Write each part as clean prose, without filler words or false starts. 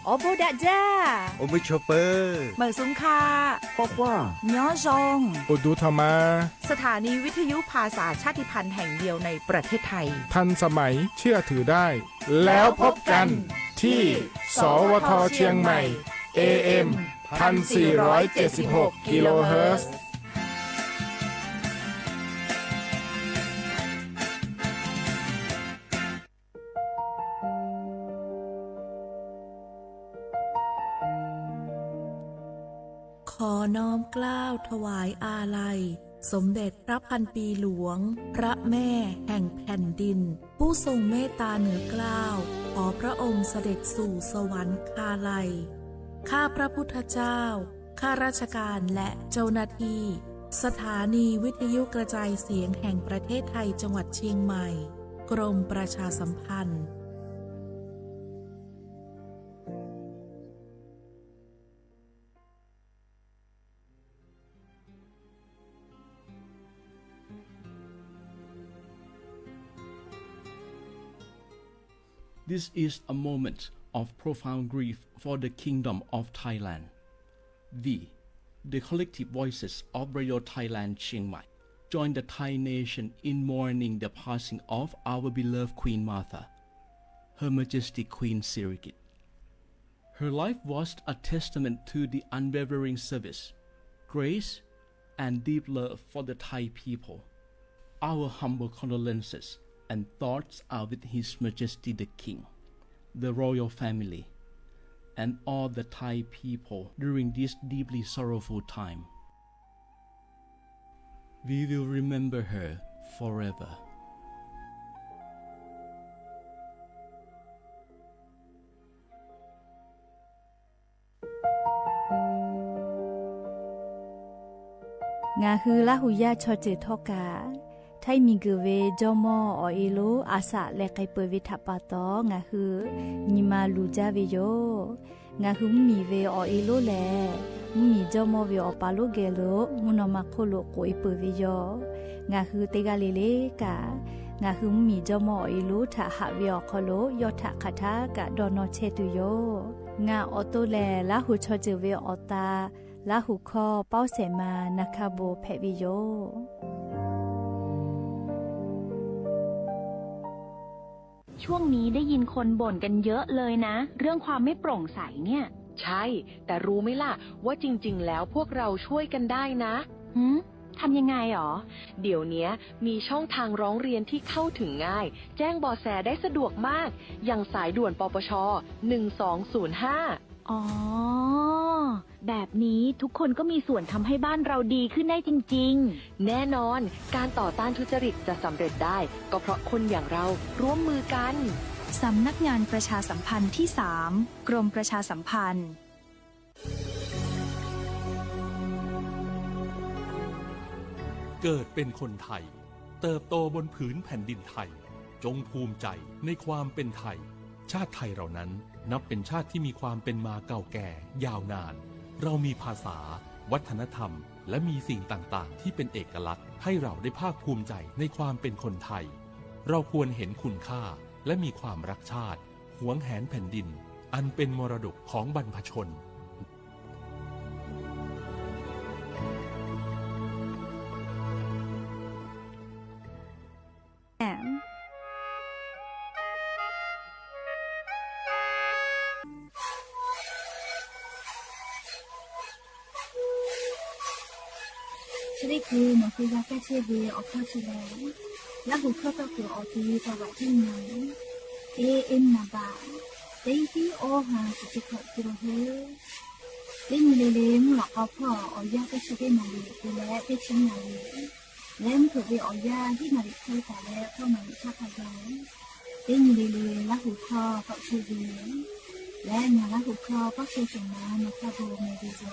อโบดะจ้าโอมิชเปอร์เหมอซุงคากว่าย้อซงอุดุธรรมาสถานีวิทยุภาษาชาติพันธุ์แห่งเดียวในประเทศไทยทันสมัยเชื่อถือได้ แล้วพบกันที่สวทเชียงใหม่ AM 1476กิโลเฮิรตซ์ขอน้อมเกล้าถวายอาลัยสมเด็จพระพันปีหลวงพระแม่แห่งแผ่นดินผู้ทรงเมตตาเหนือเกล้าขอพระองค์เสด็จสู่สวรรคาลัยข้าพระพุทธเจ้าข้าราชการและเจ้าหน้าที่สถานีวิทยุกระจายเสียงแห่งประเทศไทยจังหวัดเชียงใหม่กรมประชาสัมพันธ์This is a moment of profound grief for the Kingdom of Thailand. The collective voices of Radio Thailand Chiang Mai join the Thai nation in mourning the passing of our beloved Queen Martha, Her Majesty Queen Sirikit. Her life was a testament to the unwavering service, grace, and deep love for the Thai people. Our humble condolences and thoughts are with His Majesty the King, the royal family, and all the Thai people during this deeply sorrowful time. We will remember her forever. งาฮือละหุยาชอเจทอกาไทยมีกเวจอมออเอโลอาสะและไกเปวิทัปปาตองาฮือนิมาลูจาเวโยงาฮือมีเวอเอโลแลมีจอมอเวอปาโลเกโลมุนอมาโคโลโกเอเปเวโยงาฮือเตกาเลเลกางาฮือมีจอมอเอโลทะหะเวอคโลยอทะคาทากะดอนอเชตุโยงาออโตแลละหุชอเจเวอตาละหุคอเป้าเสมานาคาโบเพวิโยช่วงนี้ได้ยินคนบ่นกันเยอะเลยนะเรื่องความไม่โปร่งใสเนี่ยใช่แต่รู้ไหมล่ะว่าจริงๆแล้วพวกเราช่วยกันได้นะทำยังไงหรอเดี๋ยวนี้มีช่องทางร้องเรียนที่เข้าถึงง่ายแจ้งเบาะแสได้สะดวกมากอย่างสายด่วนปปช1205อ๋อแบบนี้ทุกคนก็มีส่วนทำให้บ้านเราดีขึ้นได้จริงๆแน่นอนการต่อต้านทุจริตจะสำเร็จได้ก็เพราะคนอย่างเราร่วมมือกันสำนักงานประชาสัมพันธ์ที่3กรมประชาสัมพันธ์เกิดเป็นคนไทยเติบโตบนผืนแผ่นดินไทยจงภูมิใจในความเป็นไทยชาติไทยเรานั้นนับเป็นชาติที่มีความเป็นมาเก่าแก่ยาวนานเรามีภาษาวัฒนธรรมและมีสิ่งต่างๆที่เป็นเอกลักษณ์ให้เราได้ภาคภูมิใจในความเป็นคนไทยเราควรเห็นคุณค่าและมีความรักชาติหวงแหนแผ่นดินอันเป็นมรดกของบรรพชน这个呢，会让这些的奥克出来，然后看到个奥地在外地呢，AM 那吧，这些奥哈是这个就是，这你嘞嘞，我老婆婆奥亚这些的哪里，对嘞，这些哪里，人特别奥亚ที่哪里开发嘞，เข้ามาชาติไทย这你嘞嘞，然后靠搞出的，และเนี่ย然后靠搞出什么，那靠不没得做。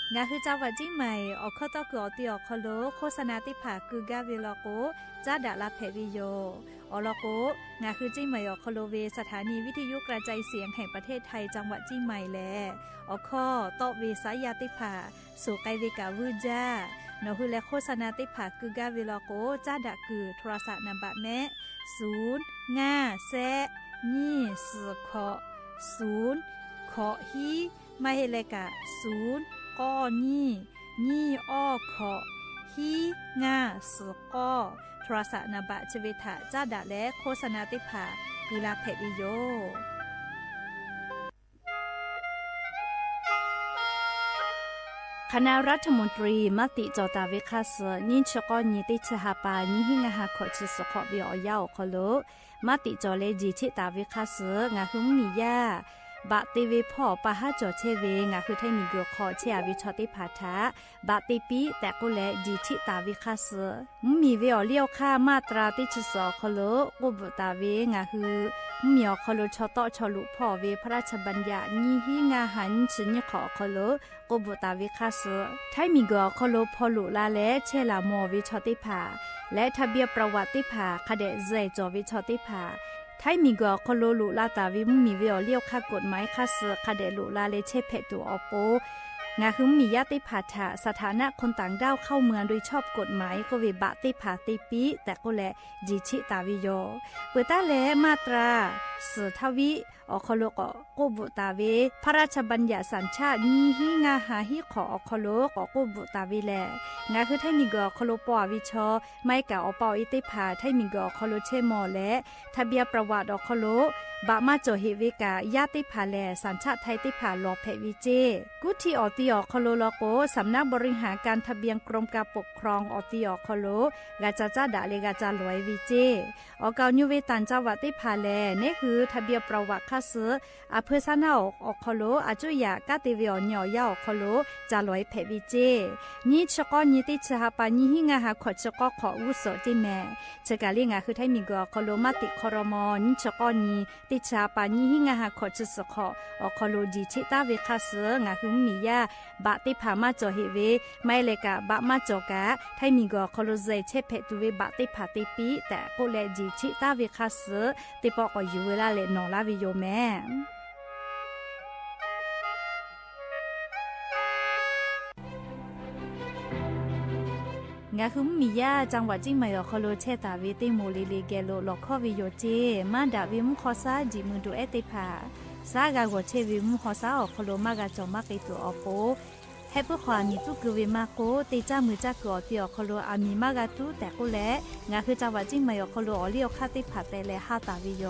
พ งาคือจังหวัดจิ้งใหม่ออกข้อต่อเกือตีออกคโลโฆษณาติผาคือกาเวลโกจ้าดาลาเพวิโยอลโกงาคือจิ้งใหม่ออกคโลเวสถานีวิทยุกระจายเสียงแห่งประเทศไทยจังหวัดจิ้งใหม่แลออกข้อต่อเวสายาติผาสู่ไกเวกาวืจ้านอฮือและโฆษณาติผาคือกาเวลโกจ้าดาคือโทรศัพท์นำบัตรแม่0 5 แซนี่สือขอ0ขอฮีไม่ให้เลกะ0ก้อนี่อ้อขอฮีง่าสือก้อโทรศัพท์นำบัตรชเวทะจ้าดาและโฆษณาติผาคือลาเพดิโยคณะรัฐมนตรีมติจอตาเวคาสนินชกอนิติชหาปานิหิงหาขอชิสขอบิอยาวคโลมติจอเลจีชิตาเวคาสงาหุมมียาบะติเวพ่อปะหาจอเชเวงาคือไทมีเกือขอเชียวิชอติพาทาบะติปีแต่ก็และจีชิตาเวคาสมีเวอเลี้ยวค่ามาตราติชสอคโลกุบตาเวงาคือมีอคโลชอตอชอลุพ่อเวพระราชบัญญัตินิหิงาหันชิญขอคโลกบตาวิคาสไทยมีกอคโลพอลุลาและเชลามอวิชติภาและทะเบียประวัติภาคเดเจจอวิชติภาไทยมีกอคโลลุลาตาวิมมีเวอเลียวค่ากฎหมายคาสคเดลุลาเลเชเพตัวอโปงาคือมีญาติภาษาสถานะคนต่างด้าวเข้าเมืองโดยชอบกฎหมายก็วิบะติภาติปีแต่ก็และจิชิตาวิโยเปตาและมาตราสือทวิอคโลกกบุตาเวพระราชบัญญัติสัญชาตินีหิงาหาหิขออคโลกกบุตาเวแลงาคือไทยมีกอคโลปอวิชอไม่กะอปออิติภาไทยมีกอคโลเชมอและทะเบียประวัติอคโลบะมาโจเฮเวกาญาติภาแลสัญชาติไทยติภาลอเพวิเจกุที่อติอคโลโลโกสำนักบริหารการทะเบียนกรมการปกครองอติอคโลกาจาจาดาเลกาจาลอยวิเจออกาญุเวตันจังหวัดติภาแลนี่คือทะเบียนประวัติคาสืออเพซานาอคโลอาจุยากาติเวอญอยาอคโลจาลอยเพวิเจนี่ชกอนิติชหาปานิหิงาหาขอชกอขออุโสติแมเจกาลิงาคือไทมีกอคโลมาติคอรมอนิชกอนีติชาปานิหิงาหาขอชสขออคโลจิชิตาเวคาสืองาคือมียาบะติภามาจอเฮเวไม่เลกะบะมาจอกะไทมีกอคโลเจเชเพตุเวบะติภาติปีแต่ก็เลจิชิตาเวคาสือติปอกอยูเวลาเลนอลาวิโยแม่งาคือมียาจังหวัดจิงใหม่อคโลเชตาเวติโมเลเลเกโลลอคอวิโยเจมาดาวิมคอซาจิมือดูเอติภาซากาโกเชวิมคอซาอคโลมากาจอมาเกตัวอโปให้ผู้ขวามีตุกเวมาโกเตจ้ามือจ้ากอติอคโลอามีมากาตุแต่ก็และงาคือจังหวัดจิงใหม่อคโลอเลียวคาติภาแต่และฮาตาวิโย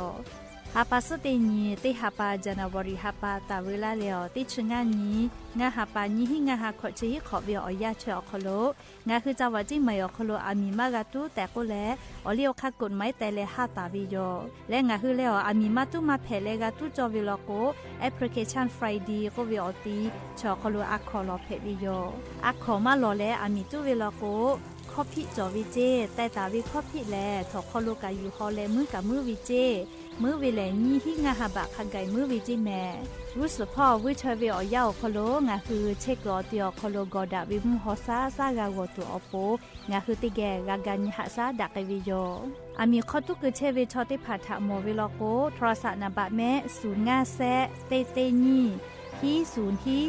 ฮาปาสเตนีติฮาปาจานาวริฮาปาตาเวลาเลอติชงานีงาฮาปานีหิงาฮาขอเชฮิขอเวียอยาเชอคโลงาคือจังหวัดจิงใหม่อคโลอามีมากาตุแต่ก็และอเลียวคากฎหมายแต่และฮาตาวิโยและงาคือเลออามีมาตุมาเพเลกาตุจอวิโลโกแอปพลิเคชันไฟดีก็เวียอตีชอคโลอักขอลอเพวิโยอักขอมาลอและอามีตุวิโลโกคอพิจอวิเจแต่ตาวิคอพิแลถอคโลกาอยู่ฮอและมือกับมือวิเจมือวิเลนี่หิงาหาบะคังไกมือวิจิแม่รู้สึกพ่อวิชเวอยาคโลงาคือเชกอติอคโลกอดาวิมฮอซาซากากตัวอโปงาคือติแกกากันหาซาดักไกวิโยอามีข้อตุกเชเวชอติผาถะโมวิโลโกโทรศัพท์นบะแม่0 5แซเตเตนี่ฮี0ฮี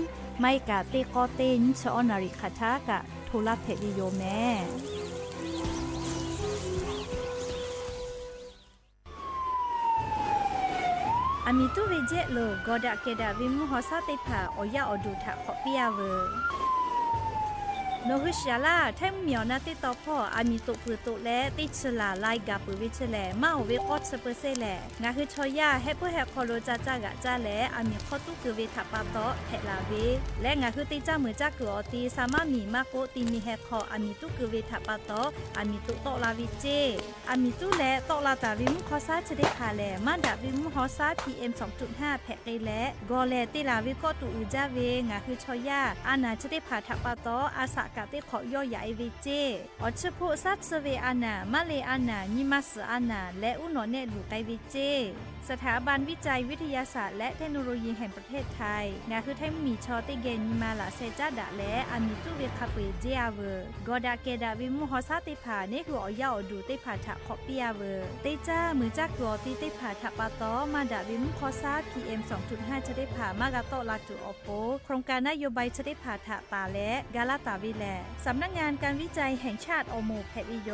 ไม่กะเตกอเตนชอนาริคาทากะโทรเพวิโยแม่อามิตุเวเจโลกอดะเกดาวิมุฮอซาติภาออยาอดูทะขอปิยาเวโนฮุชยาลาแทมเมียวนาติตอพ่ออามิตุปืตุและติชลาไลกาปุวิชแลมาเวกอดสเปเซแลงาคือชอยาให้ผู้แฮคอโลจาจากะจาแลอามิข้อตุคือเวทะปาโตแทลาเวและงาคือติจามือจักออตีสามารถมีมาโกติมีแฮคออามิตุคือเวทะปาโตอามิตุโตลาวิเจอามิตุและโตลาตาวิมุฮอซาจะได้คาแลมาดาวิมุฮอซา PM 2.5 แพกไกและกอแลติลาวิกอตุอุจาเวงาคือชอยาอานาจะได้ผ่าทะปาโตอาสะ ากาเตขอย่อใหญ่เวเจอชโพซัดเซเวอานามาเลอานานิมัสอานาและอุโนเนลูไกเวเจสถาบันวิจัยวิทยาศาสตร์และเทคโนโลยีแห่งประเทศไทยงาคือไทยมีชอติเกนิมาลาเซจาดะและอามิตุเวคาเปเจอาเวกอดาเกดาวิมุฮอซาติผาเนคืออยาอดูติผาทะขอเปียเวเตจ้ามือจักตัวตีติผาทะปาตอมาดาวิมุฮอซา PM 2.5 จะได้ผ่ามากาโตลาจูออโปโครงการนโยบายจะได้ผ่าทะตาและกาลาตาวิแลสำนักงานการวิจัยแห่งชาติอโมแพอิโย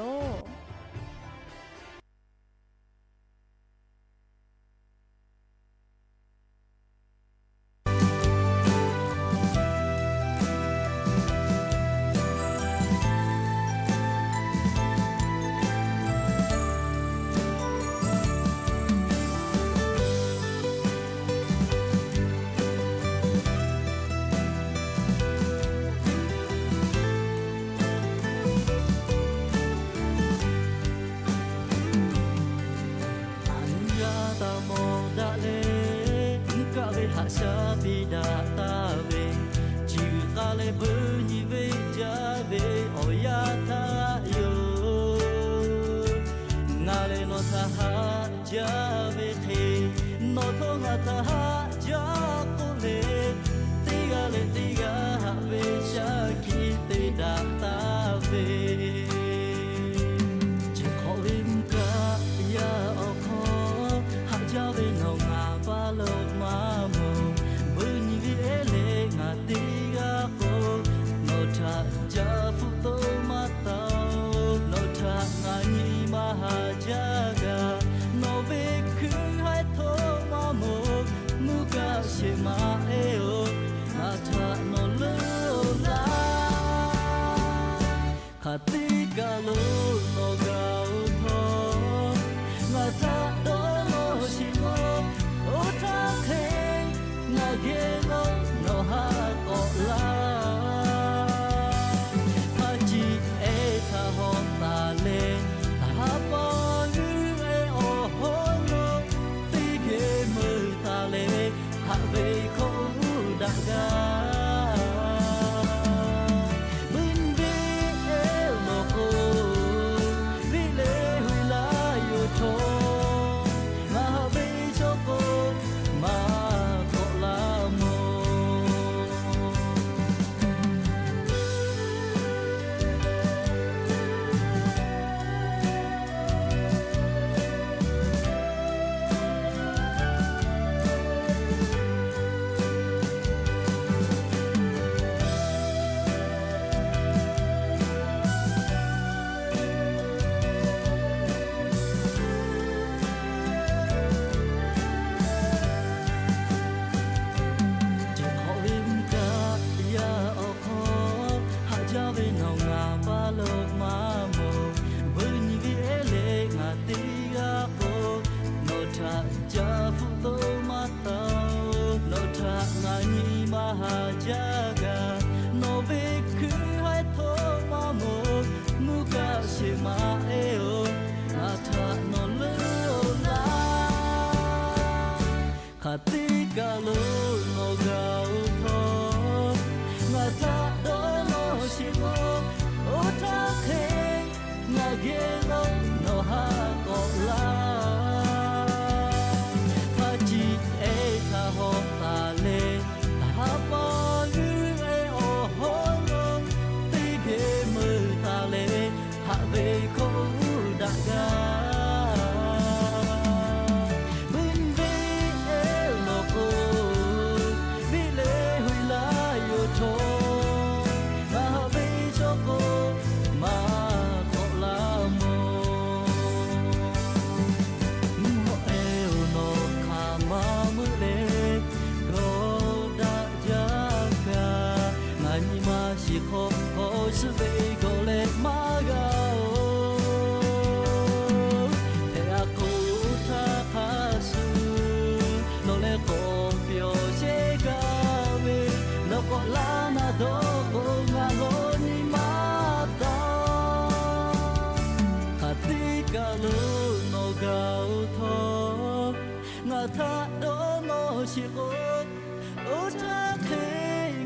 Ota ke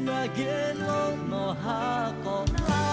ngagelo no ha ko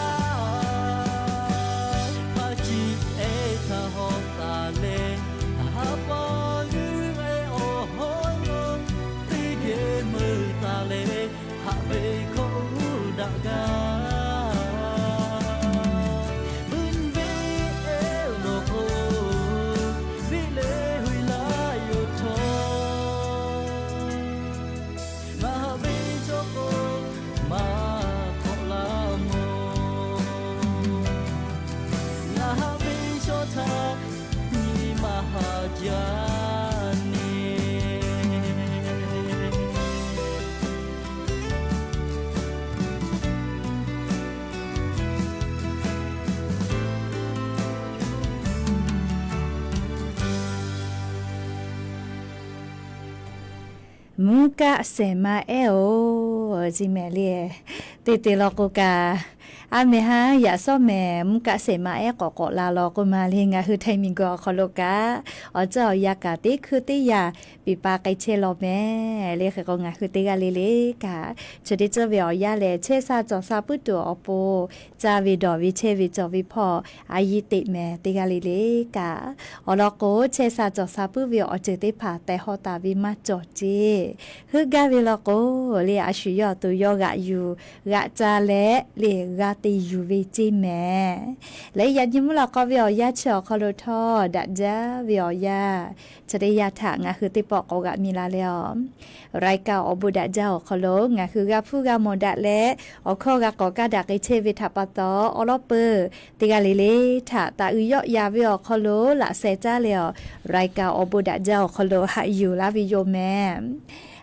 มุกะเสมาเอโอจิแม่เลียติลอกกาอาเมฮะอย่าซ้อแม่มุกะเสมาเอกอกลาลอกมาเลงะคือไทมิงกอคอโลกาอเจ้ายากาติคือติยาปีปาไกเชลอแม่เลขก็งะคือติกาเลกาชดิเจเวียยาเลเชซาจอซาปุตตัวอโปจาวิดอวิเชวิจอวิพออายิติแม่ติกาเลกาอลอโกเชซาจอซาปุเวียอเจติผาแต่ฮอตาวิมาจอเจคือกาวิลอโกเลอาชุยอตุยอกะอยู่กะจาเลเลกาติยูวิจิแม่และยันยิมุลก็เวียยาเชอคอโลทอดัจจาเวียยาจะได้ยาถางะคือติปอกกะมีลาเลอรายกาอบุดัจจาคอโลงะคือกะผู้กะโมดะและอคอกะกอกะดักเชวิทาปตออลอเปติกาเลถาตาอุยอยาเวียคอโลละเซจาเลอรายกาอบุดัจจาคอโลหะอยู่ลาวิโยแม่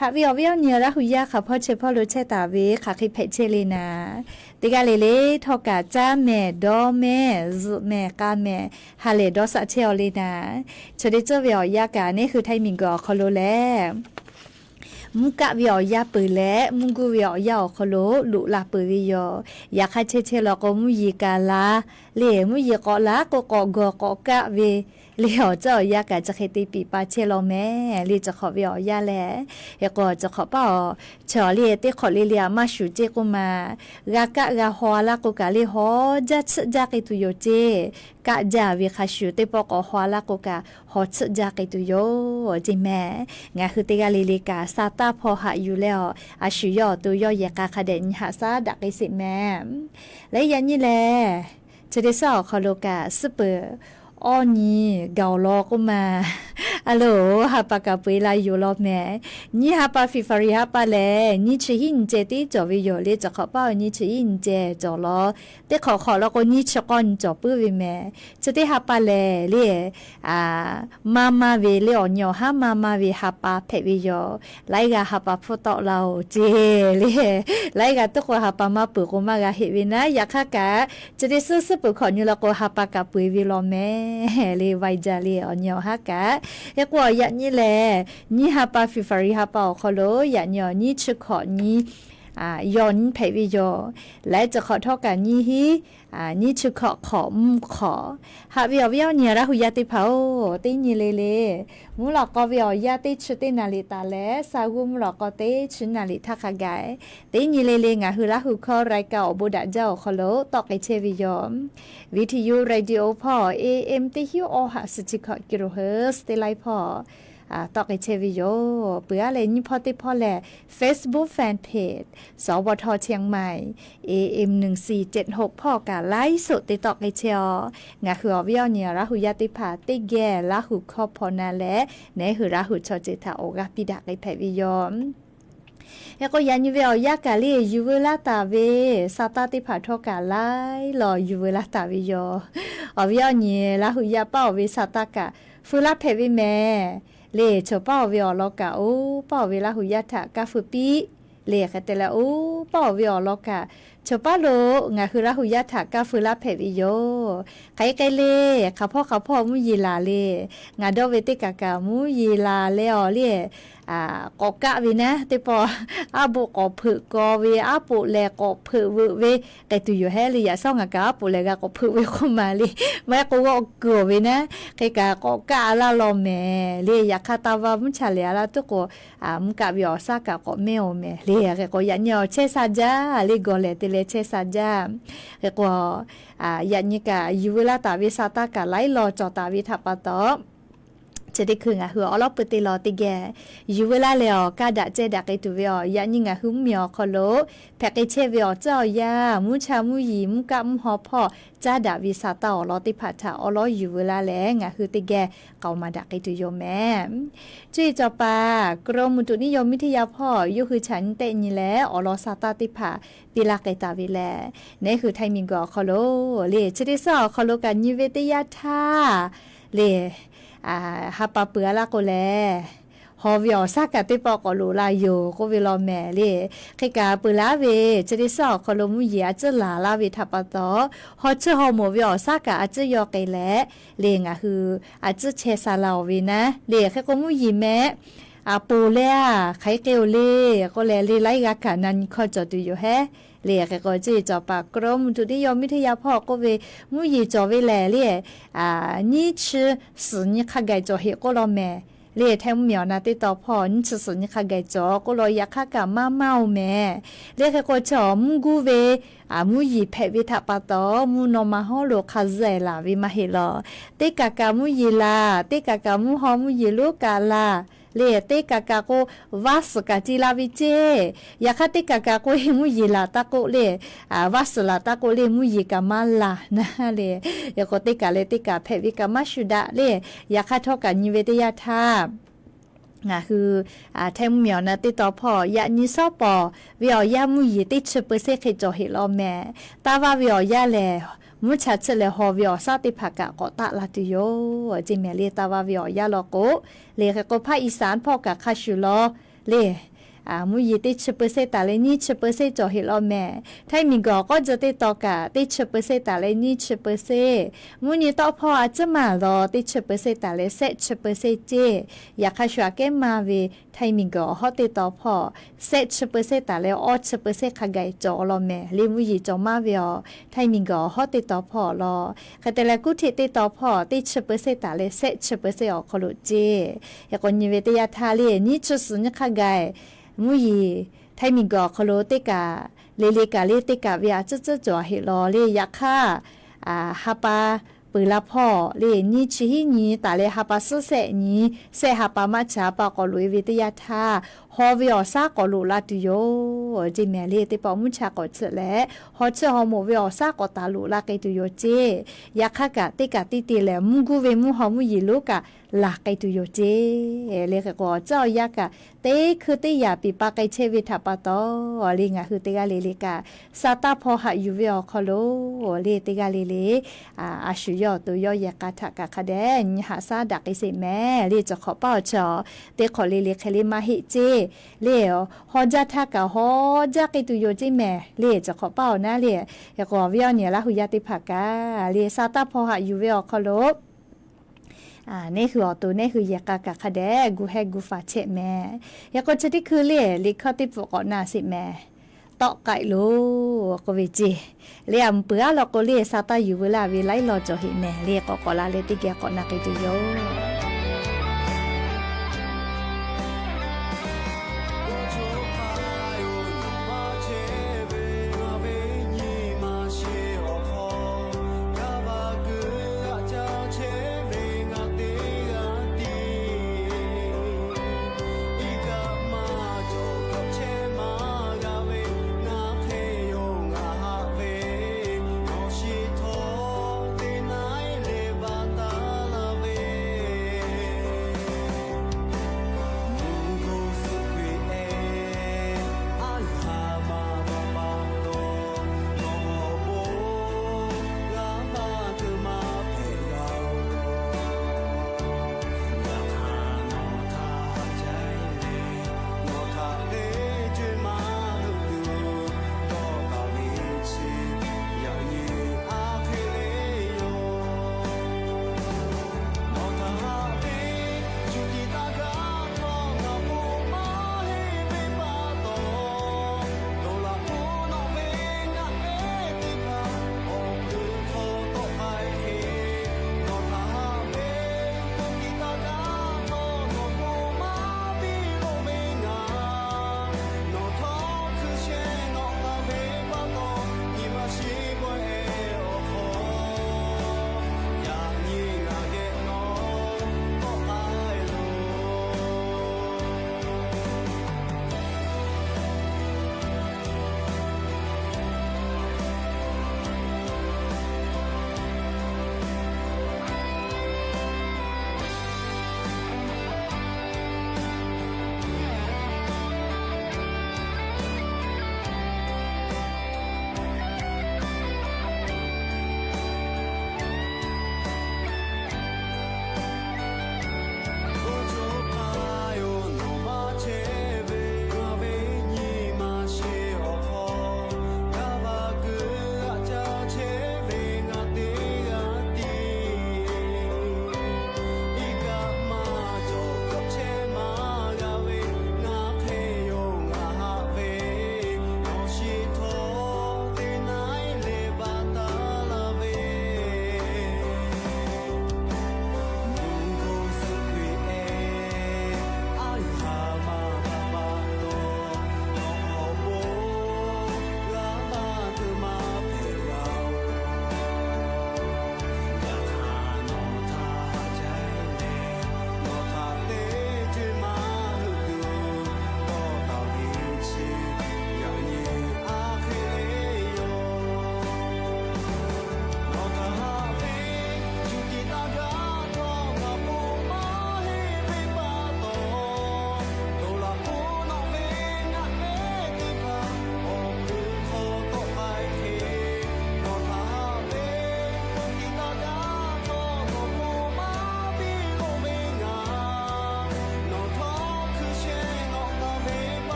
หาวิอเวียเนียละหุยาค่ะพ่อเชพ่อรู้เชตาเวค่ะคิเพเชเลนาติกาเลทอกาจ้าแม่ดอแม่ซุแม่กาแม่ฮาเลดอสะเชอเลนาชดิเจเวียากานี่คือไทมิงกอคอโลแลมุกะเวียยาปือและมุงกูเวียยาคอโลลุลาปือวิโยอยากให้เชลก็มุยีกาลาเลมุยีกอลาก็กอกอกะเวเลี้ยวเจ้ายากะจะเคติปีปาเชลแม่ลีจะขอเวียยาแลเฮก็จะขอป้าเฉอเลียติขอเลียมาชูเจกุมากะกะกะฮอลากุกะลีฮอจัดจักตุโยเจกะจาวิคาชูติปอกฮอลากุกะฮอจัดจักตุโยจิแม่งะคือติกาลีกาซาตาพอหาอยู่แล้วอาชุยอตุยอยากะคาเดนหาซาดักไอสิแม่และยันนี่แลจะได้สอคอโลกาซุปเปอร์อ้อนี่เกาลอก็มาฮัลโหลฮาปากาปุยลาอยู่รอบแม่นี่ฮาปาฟิฟาริฮาปาแลนี่ชิหินเจติจอวิโยเลจะขอเป้านี่ชิหินเจจอลอแต่ขอแล้วก็นี่ชะก้อนจอปื้อวิแม่จะได้ฮาปาแลเล่มาเวเลออนยอฮามาเวฮาปาเพวิโยไลกาฮาปาฟุตอเราเจเล่ไลกาตุกฮาปามาปุกมากาเฮวินะอยากกะจะได้ซื้อปุกขออยู่แล้วก็ฮาปากาปุยวิโลแม่เลไวจาเลออนยอฮากะยกว่าอย่างนี้แหละนี่ฮาปาฟิฟาริฮาปาคอโลอย่างยอนี่ชขอนี่ย้อนเพวิโยและจะขอทอกันนี่ฮีนี่ชขอขอฮาวิอวิอเนี่ยระหุยาติเผาตินี่เลมุลก็วิอยาติชุตินาลิตาและสาวุมุลก็ติชุนาลิทักกายตินี่เลงะหุระหุคอรายกาอบุดะเจ้าคอโลตอกไอเชวิโยวิทยุเรดิโอพ่อ AM ติฮิโอหะสจิกกิโลเฮิรตซ์ติไลพ่อตอกไอเชวิโยเปื่ออะไรนี่พอติพอแหละ Facebook Fanpage สวทเชียงใหม่ AM 1476พ่อกะไลฟ์สดติตอกไอเชียวงะคืออวิอเนี่ยระหุยาติผาติแก่ระหุคอพอนาและในหือระหุชอเจตาโอกาปิดาไอแพวิโยแล้วก็ยันยูเวลยากาลียูเวลาตาเวซาตาติผาทอกาไลรอยูเวลาตาวิโยอวิอเนี่ยระหุยาเป้าเวซาตากะฟูลาเพวิแม่เลชอป้าเวียลอกะโอป้าเวลาหุยาทะกาฟุปีเลกะแต่ละโอป้าเวียลอกะชอป้าโลงะคือละหุยาทะกาฟุลาเพวิโยไกเลข้าพ่อมุยีลาเลงาดอเวติกะกะมุยีลาเลอเลกอกะวินะติปออาบุกอผึกอเวอาปุแลกอผึเวไกตุอยู่แฮลิยาซ่องกะปุแลกะกอผึเวคุมาลีแม่กูก็เกือเวนะไกกะกอกะลาลอแม่เลยาคาตาวามุชาเลลาตุโกมุกะวิอซากะกอเมโอแม่เลกะกอยันยอเชซาจาเลกอเลติเลเชซาจาเกกอยันยิกะยูเวลาตาวิซาตากะไลลอจอตาวิทัปปะตอจะได้คืองะหัวอลอปติลอติแกยูเวลาเลอกาดะเจดักไอตุเวอยานิงะหุมมีอคอโลแพกไอเชเวอเจ้ายามุชามุยีมุกะมุฮอพ่อจาดาวิซาตาอลอติพัทาอลอยูเวลาแลงะคือติแกเกามาดักไอตุโยแม่จุยจอปากรมอุตุนิยมวิทยาพ่อยุคือฉันเตนี่แลอลอซาตาติผาปิลาไกตาวิแลนี่คือไทมิงกอคอโลเลจะได้สอคอโลกันยูเวติยาทาเลฮาปาเปือลาโกแลฮอวิอซากะติปอกอลูลาโยโกวิลอแมเลไคกาปืลาเวจะได้สอคอโลมุยอาจลาลาวิทัปตอฮอเชฮอโมวิอซากะอาจยอไกแลเลงะคืออาจเชซาลาวินะเลไคโกมุยแม ปูเล่ไข่เกลเล่ก็แลลีไลกะกะนันข้อจอดูอยู่แฮเรียกก็จีจอปากกรมทุนิยมวิทยาพ่อก็เวมุยจอเวแลเรียนี่ชื่อสื่อนี่ข้าไกจอเฮก็รอแม่เรียแทงเหมียวนาติต่อพ่อนี่ชื่อสื่อนี่ข้าไกจอก็รอยาข้ากะมาเมาแม่เรียกก็จอมุกูเวมุยเพวิทัปตอมุนอมาฮอโลคาเซลาวิมาเฮลอเตกะกะมุยลาเตกะกะมุฮอมุยลูกาลาเลเตกะกะโกวาสกะจิลาวิเจยาคาเตกะกะโกเฮมุยลาตะโกเลวาสลาตะโกเลมุยกะมาลานะเลยโกเตกะเลเตกะเพวิกะมาชุดะเลยาคาทอกะนิเวตยาทาคือแทงเหมียวนะติดต่อพ่อยานิซอปอวิอยามุยติชเปเซเคจอเฮลอแม่ตาว่าวิอยาแลมุชาเชเลฮอวิอซาติภากะกอตะลาติโยจิเมเลตาว่าวิอยาลอโกเลกภาคอีสานพ่อกะคาชุลอเลมุยติชเปเซตาเลนี่ชเปเซจอเฮลอแม่ไทมิงก็จะติดต่อกะติชเปเซตาเลนี่ชเปเซมุนี่ต่อพ่ออาจจะมารอติชเปเซตาเลเซชเปเซเจอยากคาชัวเกมาเวไทมิงก็ฮอติดต่อพ่อเซชเปเซตาเลออชเปเซขไกจอลอแม่ลิมุยจอมาเวอไทมิงก็ฮอติดต่อพ่อรอคาแต่ละกุทิติดต่อพ่อติชเปเซตาเลเซชเปเซอคโลเจอยากนิเวตยาทาเลนี่ชสุนขไกมุยไทมิงก็คโลเตกาเลกาเลเตกาเวียจะจ่อเฮลอเลยาค่าฮาปาปืลาพ่อเลนี่ชิฮินีตาเลฮาปาสุเสนีเซฮาปามาชาปากอลุยวิทยาทาฮอวิอซากอลุลาตุโยจิเมเลติปอมุชากอเฉแลฮอเชฮอโมวิอซากอตาลุลาเกตุโยเจยาคากะเตกาติติแลมุกูเวมุฮอมุยิลุกะลาไกตุโยเจเลกก็เจ้ายากะเตคือเตยาปิปาไกเชวิทัปตอลิงะคือเตกาเลกาซาตาพอหะยูวิอคโลเลเตกาเลอาชุยอตุยอยากาทะกะคะแดนหาซาดักไอเสแม่เลจะขอเป้าจอเตขอเลเคเลมาฮิเจเลฮอจาทากะฮอจากไอตุโยเจแม่เลจะขอเป้านะเลยากอวิอเนี่ยละหุยาติภากาเลซาตาพอหะยูวิอคโลนี่คือตัวนี่คือยากากะคะแดกูให้กูฟาเชแม่ยาก็จะที่คือเล่ลิขติปกอนาสิแม่ตอกไก่โลก็วิจิเรียมเปื้อเราก็เรียซาตาอยู่เวลาวิไลรอจอเห็นแม่เรียก็ลาเลติแกก็นักตุโย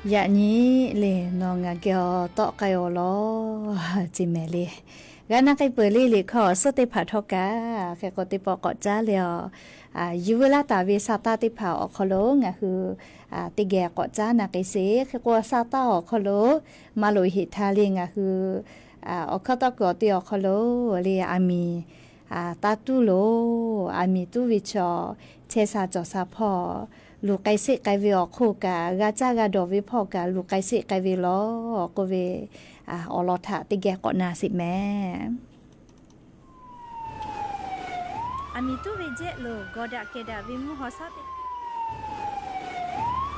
อย่างนี้เลยน้องเกี่ยวต่อไกอล้อจิแม่เลยกันนักไอเปิดเลยขอสติผาทกาแค่กติปอกจ้าเลยยูเวลาตาเวซาตาติผาออกคโลงคือติแกกจ้านักไอเสแค่กว่าซาตาออกคโลมาโลหิตทาเลงคือออกข้าตอกอติออกคโลเลยอามีตาตุโลอามีตุวิชอเชซาจอซาพอลูกไก่เสกไก่วิออกคู่กากาจ้ากาดอวิพอกาลูกไก่เสกไก่วิล้อก็เวอลอถาติแกกอนาสิแม่อามีตุเวเจโลกอดะเกดาวิมุฮอซาติ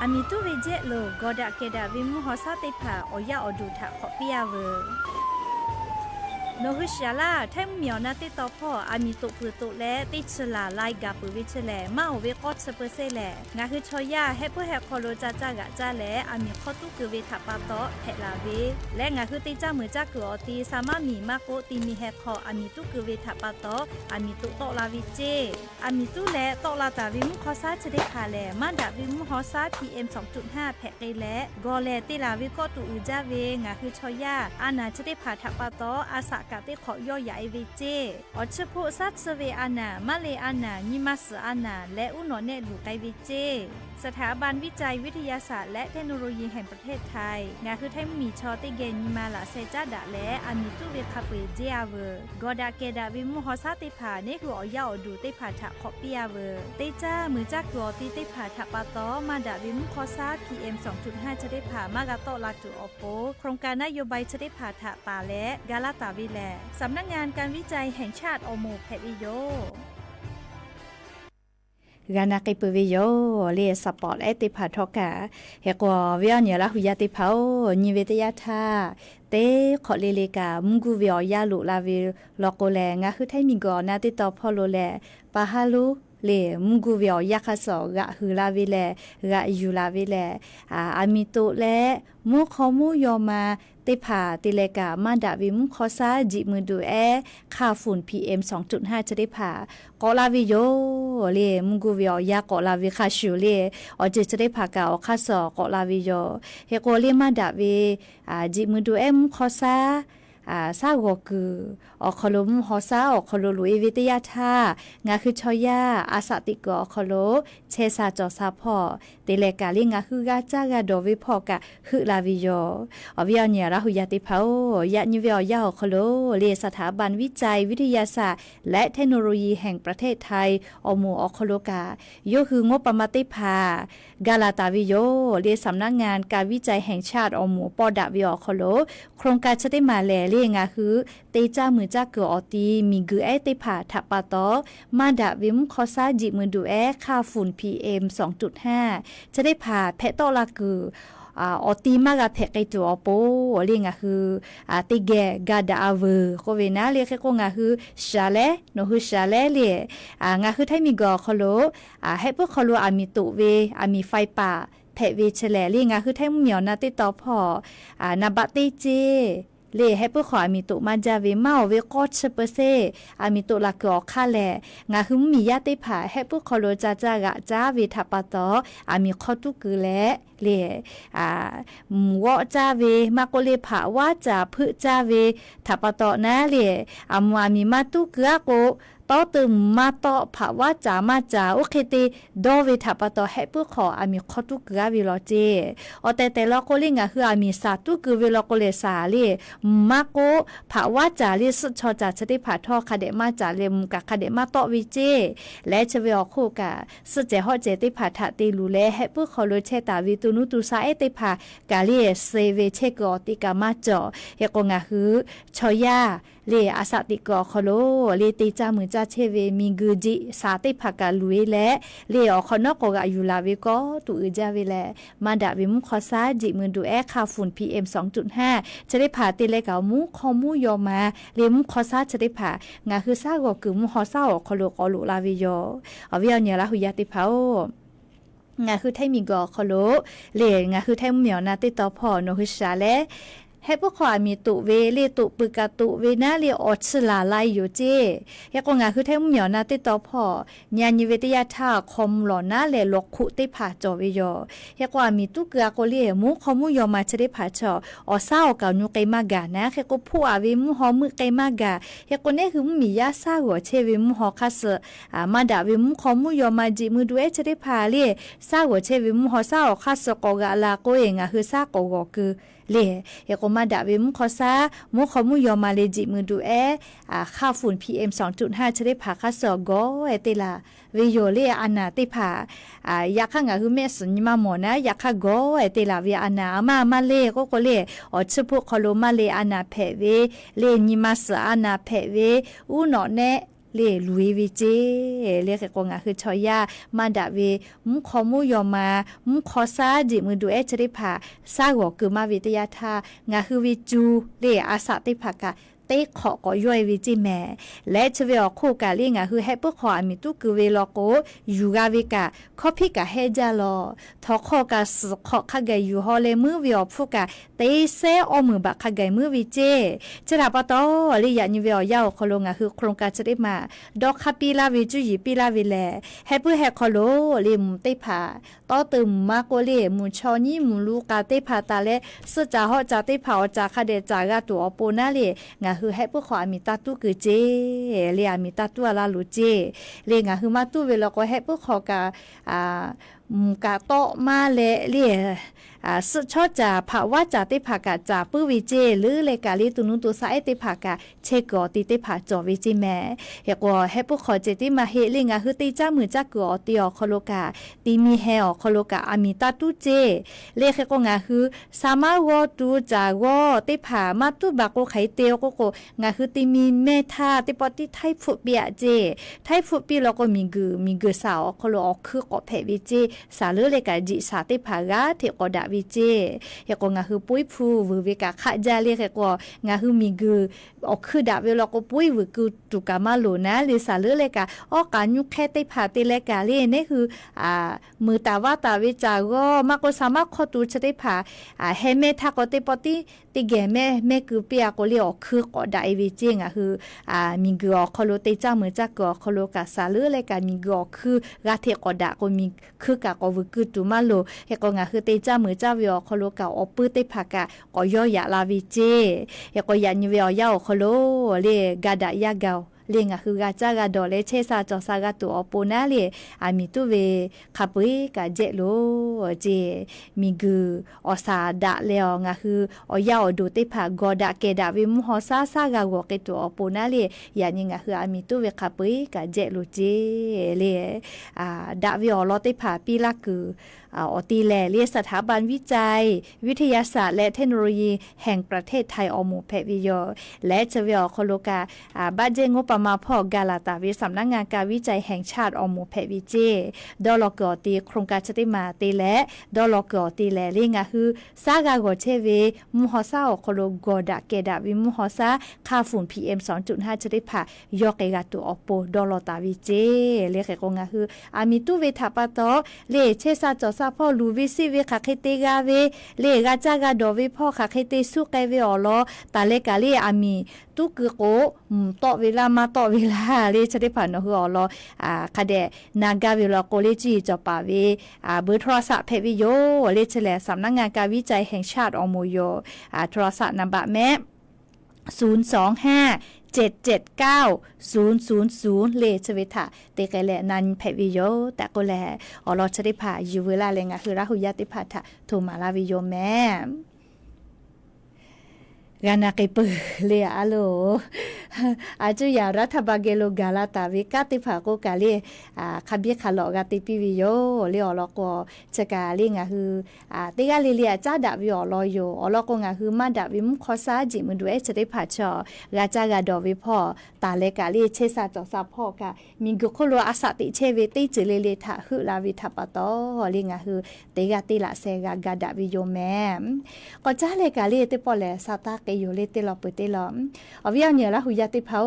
อามีตุเวเจโลกอดะเกดาวิมุฮอซาติผาออยาอดูถาขอเปียเวโนฮุชยาลาแทมเมียวนาติตอพ่ออามีตุปือตุและติชลาไลกาปือวิชแลมาโอเวกอดสเปเซแลงาคือชอยาเฮเปแฮคอโลจาจากะจาแลอามีข้อตุคือเวทับปาโตเฮลาเวและงาคือติจ้ามือจากืออตีสามารถมีมากโกตีมีแฮคออามีตุคือเวทับปาโตอามีตุโตลาวิเจอามีตุและโตลาตาวิมุคอซาจะได้คาแลมาดาวิมุฮอซา PM 2.5 แพกไกและกอแลติลาวิก็ตุอือจาเวงาคือชอยาอานาจะได้ผ่าทับปาโตอาสากะติขอย่อยาไอเวเจอเฉพาะซัดเซเวอานามาเลอานานิมัสอานาและอุนอเนลูไกเวเจสถาบันวิจัยวิทยาศาสตร์และเทคโนโลยีแห่งประเทศไทยงาคือไทยมีชอติเกนิมาลาเซจาดะและอามิตุเวคาเปเจอาเวกอดาเกดาวิมุฮอซาติผาเนคืออยาอดูติผาทะขอเปียเวเตจ้ามือจากตัวติผาทะปาตอมาดาวิมุคอซา PM 2.5 จะได้ผามากาโตลาตุอโปโครงการนโยบายจะได้ผาทะตาและกาลาตาวิแลสำนักงานการวิจัยแห่งชาติอโมแพวิโยกานาเกปเวโยเลสปอร์ตเอติพาทอกาเฮกว่าเวียนยาลาหุยาติพานิเวตยาธาเตขอเลเลกามุงกูเวียยาลุลาเวลอโกแลงาคือไทมีกอนาติตอพอโลแลปาฮาลุเลมุงกูเวียยาคาสอกะฮือลาเวแลกะยูลาเวแลอามิโตและมุขอมุยอมาติผาติเลกามาดาวิมุคอซาจิมือดูค่าฝุ่น PM 2.5 จะได้ผ่ากอลาวิโยเลมุงกูเวียยากอลาวิคาชูเลอเจจะได้ผ่ากาอคาสอกอลาวิโยเฮโกเลมาดาวิจิมือดูมุคอซาซาโกคืออคโลมุฮอซาอคโลลุเอวิทยาธางาคือชอยาอาสติกอคโลเชซาจอซาพอเตเลกาลิงาคือกาจากาโดวิพอกะคือลาวิโยอวิยเนียราหุยาติพาวยะนิเวียยาอคโลเลสถาบันวิจัยวิทยาศาสตร์และเทคโนโลยีแห่งประเทศไทยอโมอคโลกาโยคืองบประมาติพากาลาตาวิโยเลสำนักงานการวิจัยแห่งชาติอโมปอดาวิอคโลโครงการจะได้มาแลเลงาคือเตจ้ามือจากเกออตีมีกือติผาทับปาตอมาดาวิมคอซาจิมือดูค่าฝุ่น PM 2.5 จะได้ผ่าแพะตอลากืออตีมากะแพะไกตัวโปเรียงคือติแกกาดาเวโคเวนะเรียกก็งาคือชาเลโนคือชาเลเลียงาคือไทมีกอคโลให้พวกคโลอามีตุเวอามีไฟป่าแพะเวเชลเรียงาคือไทมีเหมียวนาติตอพอนาบะติเจเลให้ผู้ขออามิตุมาจาเวมาเวกอชเปเซอามิตุลากอค่าแลงาคือมียาติผาให้ผู้ขอโลจาจากะจาเวทัปตออามิขอตุกือและเลวอจาเวมาโกเลผาว่าจาพึจาเวทัปตอนะเลอามัวมีมาตุกือโกต่อตึมมาต่อภาวะจามาจาโอเคติดอเวทัปตอให้ผู้ขออามิขอตุกือวิโลเจอแต่ละโกลิงาคืออามิสาตุกือวิโลโกเลสาเลมาโกภาวะจาลิสุชอจาชติผาทอคาเดมาจาเลมกะคาเดมาตอวิเจและชเวอคู่กะสุเจฮอเจติผาทะติลูเลให้ผู้ขอโลเชตาวิตุนุตุซาเอติผากาเลเซเวเชกอติกามาจอเฮกงาคือชอยาเลอาสติกอคโลเลติจามือจาเชเวมีกือจิสาติภากาลุยและเลอคอนอกกะอยู่ลาเวก็ตุอือจาเวแลมาดาวิมุคอซาจิมือดูค่าฝุ่น PM 2.5 จะได้ผ่าติเลกามุคอมุยอมาเลมุคอซาจะได้ผ่างาคือซาก็คือมุคอซาอคโลกอลุลาเวโยอวิยเนียลาหุยาติพางาคือไทมีกอคโลเลงาคือไทเหมียวนาติตอพอโนคือชาเล ให้พวกขอมีตุเวเลตุปึกะตุเวนะเลออดสลาไลอยู่เจยากงาคือแท้เหมียวนะติต่อพ่อญาณิเวทยาท่าคอมหลอนะเลลกขุติผาจอเวยอยากว่ามีตุเกือก็เลมุขมุยอมาชะได้ผาจออเศร้าเก่ายุไกมากานะแค่ก็ผู้อาเวมุหอมือไกมากายากเนี่ยคือมียาซาหัวเชเวมุหอคัสมาดาเวมุขมุยอมาจิมือด้วยชะได้ผาเลซาหัวเชเวมุหอซาคัสกอกะลาโกเองคือซากอกคือเลยากมาดาเวมุขอซามุขมุยอมาเลจิมือดูค่าฝุ่น PM 2.5 จะได้ผ่าค่าสอกอเตลาเวโยเลอานาติผ่ายาข้างคือแม่สนมาหมอนะยาข้ากอเตลาเวอานามาเลก็เลอชพุคโลมาเลอานาเพเวเลนิมาสอานาเพเวอูเนาะเนเลลุยวิเจเลกกงคือชอยามาดาเวมุขมุยอมามุขอซาจิมือดูจะได้ผ่าซาหัวคือมาวิทยาทางาคือวิจูเลอาสาติผ่ากะเต้ขอก็ย่อยวิจิแม่และชเวอคู่กาเลียงคือให้พวกขอมีตุคือเวลโกอยู่กาวิกาขอพิกาเฮจาลอทอขอกาสขอขะไกอยู่ฮอเลมือวิอพวกกาเต้เซอมือบักขะไกมือวิเจจะรับปะตอลิยานิเวอยาวคอลงคือโครงการจะได้มาดอกคาปีลาวิจุยปีลาวิแลให้เพื่อให้คอโลลิมเตผาต่อตึมมาโกเลมุชอนี่มุลูกาเตผาตาเลสจาฮอจาเตผาจาคาเดจากาตัวโปนาเลงาคือให้พวกขอมีตาตุคือเจเลียมีตาตัวลาลูเจเลงาคือมาตุเวลาก็ให้พวกขอกากาโตมาเลเลียสุชอจะภาวะจะติภากาจาปื้อวิเจหรือเลกาลีตุนุตุสาเอติภากาเชกอติติภาจอวิจิแม่เฮกว่าให้พวกขอเจติมาเฮลิงาคือติจ้ามือจักกอติอคโลกาติมีเฮอคโลกาอามิตาตุเจเลเฮกงาคือสามาวอตูจากอติภามาตุบากโกไขเตโกโกงาคือติมีเมธาติปอติไทฟุเปียเจไทฟุปีแล้วก็มีกือสาวคโลออกคือกอเพวิเจสาลือเลกาจิสาติภากาเทกอดาวิเจเฮกงาคือปุ้ยพูวเวกาขะจาเลเฮกงาคือมีกือออกคือดาเวลก็ปุ้ยวกือตุกามาโลนะหรือสาลือเลกาออกการยุแค่ติภาติเลกาเลนี่คือมือตาว่าตาวิจาก็มากก็สามารถขอตูจะได้ผาเฮเมทาก็ติปอติติแกแม่คือเปียก็เรียกคือกอดาเอวิเจงคือมีกือคอโลเตจ้ามือจักกอคอโลกาสาลือเลกามีกือคือกาเทกอดาก็มีคือกากอวกือตุมาโลเฮกงาคือเตจ้ามือจ้าวิอคอโลกาอปื้อติภากะก็ย่อยาลาวิเจเฮกยันวิอยาคอโลเลกาดายากาเลียงคือกาจากาดอเลเชซาจอซากาตัวอปูนาเลมีตุเวคาปุยกาเจโลเจมีกืออสาดะเลงาคืออยาดูติภากอดาเกดาวิมุฮอซาซากากเกตัวอปูนาเลยานิงาคือมีตุเวคาปุยกาเจโลเจเลดาวิอลอติภาปีลาคืออตีแลเรียสถาบันวิจัยวิทยาศาสตร์และเทคโนโลยีแห่งประเทศไทยอมูเพวิโยและเจวิอคโลกาบาเจงบประมาพ่อกาลาตาวิสำนักงานการวิจัยแห่งชาติอมูเพวิเจดอลกอตีโครงการชติมาตีและดอลกอตีแลเรียงคือซากากอเชเวมุฮอซาอคโลกอดาเกดาวิมุฮอซาค่าฝุ่น PM 2.5 จะได้ผ่ายอกเกกาตัวอโปดอลตาวิเจเรียกกงาคือมีตุเวทาปะตอเลเชซาจอพ่อลูวิซิเวคาเคเตกาเวเลกาจากาดอเวพ่อคาเคเตสุกเวอลอตาเลกาเลมีตุกโกต่อเวลามาต่อเวลาเลจะได้ผ่านหัวอลอคาเดนากาเวลโกเลจีจอปาเวเบอร์โทรศัพท์เพวิโยเลเฉลสำนักงานการวิจัยแห่งชาติอโมโยโทรศัพท์นำบะแม่025779000เลชเวทาเตกแลนันเพวิโยแต่ก็แลอลอชะได้ผ่าอยู่เวลาเลงคือราหุยติภาทะโทมาลาวิโยแม่กานาเกปเลอะโลอาจุยารัฐบาเกโลกาลาตาวิกาติภาโกกาเลคาเบียคาลอกาติปิวิโยเลอลอกจะกาเลงาคือติกาเลเลียจ้าดาวิอลอโยอลอกงาคือมาดาวิมุขอซาจิมือดูจะได้ผ่าชอกาจากาดอวิพ่อตาเลกาเลเชซาจอซาพ่อกามีกุโคโลอาสติเชเวติจิเลเลทาคือลาวิทัปตอเลงาคือติกาติละเซกากาดาวิโยแมก็จ้าเลกาเลติปอแลซาตาเกโยเลติลอปติลออวิยเนียละหุยติเผา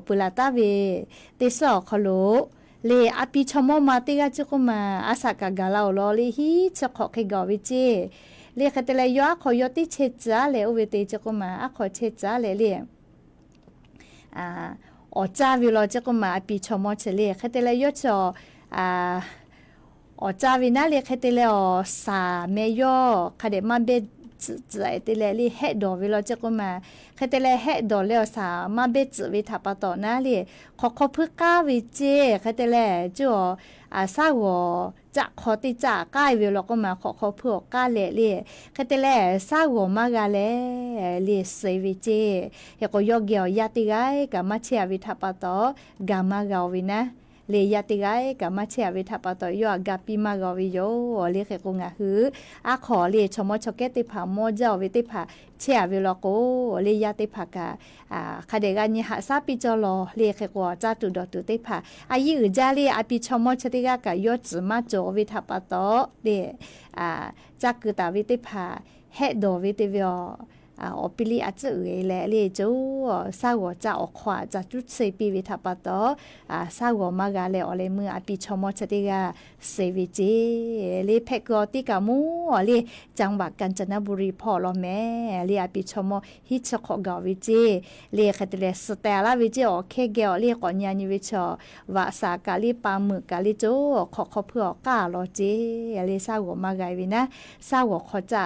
ปุลาตาเวติสอคโลเลอปิชมอมาติกาจุกมาอาสากากาลาลอเลฮีชะขอเคกอวิเจ เรียกแต่ละยอขอยอติเชจ้าเลยอุเวติจะก็มาขอเชจ้าเลยเรียอจ้าวิโลจะก็มาปีชมอเฉลี่ยแต่ละยอจอจ้าวินาเรียกแต่ละสาเมยอคเดมาเบจะแต่ละลีเฮดอวิโลจะก็มาแต่ละเฮดอแล้วสามาเบจวิทัปต่อนะเลยขอพึกก้าวิเจแต่ละจ่อสาวจะขอติจะก้ายวิโลก็มาขอเพื่อก้าเล่แต่ละสาวมากาเล่เลีเซวิเจยก็ยกเกี่ยวยาติไกกับมาเชียวิทัปต่อกามากาวินะเลยยาติไกกับมาเชียวิทัปต่อยอกาปิมากาวิโยเรียกกงาหือขอเลยชมชกเกติผาโมเจ้าวิติผาเชียวิโลโกเลยยาติผากาคเดกันนี่หาซาปิจอลอเรียกว่าจ้าตุดอตุติผาอายุจาลีอภิชมชติกากายอจมาโจวิทัปต่อเดจักตาวิติผาเฮดอวิติวิออปิลีอาจจะแลเลยจูสาวจะออกขวาจะจุดเซปีวิทัปต่อสาวมากาเลอเลมืออภิชมชติกาเซวิจีเลยเพกอติกามูเลยจังหวัดกาญจนบุรีพ่อลอแม่เลยอภิชมฮิชขอกาวิจีเลยคัตเลสเตลาวิจีอเคเกอเลยก่อนยานิวิชวาสากาลิปามือกาลิจูขอเพื่อกาลอจีเลยสาวมากาวินะสาวขอจะ